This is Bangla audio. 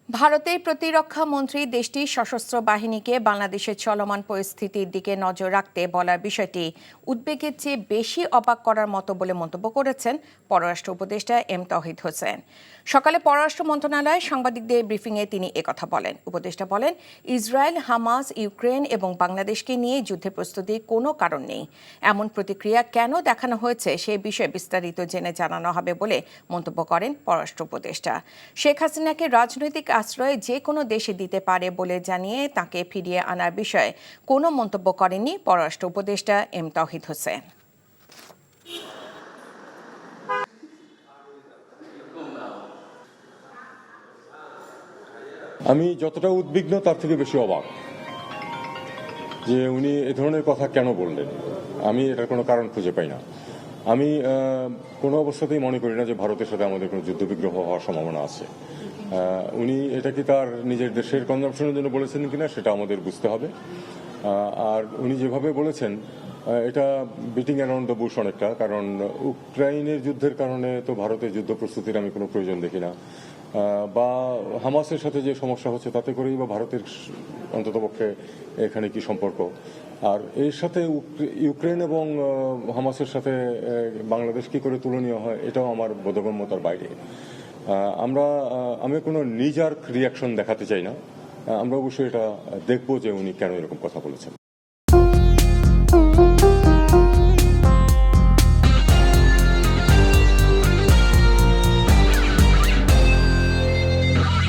ভারতের প্রতিরক্ষা মন্ত্রী দেশটির সশস্ত্র বাহিনীকে বাংলাদেশের চলমান পরিস্থিতির দিকে নজর রাখতে বলার বিষয়টি উদ্বেগের চেয়ে বেশি অবাক করার মতো বলে মন্তব্য করেছেন পররাষ্ট্র উপদেষ্টা এম তৌহিদ হোসেন। সকালে পররাষ্ট্র মন্ত্রণালয়ে সাংবাদিকদের ব্রিফিংয়ে তিনি একথা বলেন। উপদেষ্টা বলেন, ইসরায়েল, হামাস, ইউক্রেন এবং বাংলাদেশকে নিয়ে যুদ্ধের প্রস্তুতির কোনো কারণ নেই। এমন প্রতিক্রিয়া কেন দেখানো হয়েছে সে বিষয়ে বিস্তারিত জেনে জানানো হবে বলে মন্তব্য করেন পররাষ্ট্র উপদেষ্টা। শেখ হাসিনাকে রাজনৈতিক আশ্রয় যে কোনো দেশে দিতে পারে বলে জানিয়ে তাকে ফিরিয়ে আনার বিষয়ে কোনো মন্তব্য করেননি পররাষ্ট্র উপদেষ্টা এম তৌহিদ হোসেন। আমি যতটা উদ্বিগ্ন তার থেকে বেশি অবাক যে উনি এ ধরনের কথা কেন বললেন। আমি এটার কোনো কারণ খুঁজে পাই না। আমি কোনো অবস্থাতেই মনে করি না যে ভারতের সাথে আমাদের কোনো যুদ্ধবিগ্রহ হওয়ার সম্ভাবনা আছে। উনি এটা কি তার নিজের দেশের কনজাম্পশনের জন্য বলেছেন কিনা সেটা আমাদের বুঝতে হবে। আর উনি যেভাবে বলেছেন এটা বিটিং অ্যারাউন্ড দ্য বুশ অনেকটা, কারণ ইউক্রেনের যুদ্ধের কারণে তো ভারতের যুদ্ধ প্রস্তুতির আমি কোনো প্রয়োজন দেখি না, বা হামাসের সাথে যে সমস্যা হচ্ছে তাতে করেই বা ভারতের অন্ততপক্ষে এখানে কি সম্পর্ক। আর এর সাথে ইউক্রেন এবং হামাসের সাথে বাংলাদেশ কি করে তুলনীয় হয় এটাও আমার বোধগম্যতার বাইরে। আমি কোনো নিজার্ক রিয়াকশন দেখাতে চাই না। আমরা অবশ্যই এটা দেখবো যে উনি কেন এরকম কথা বলেছেন।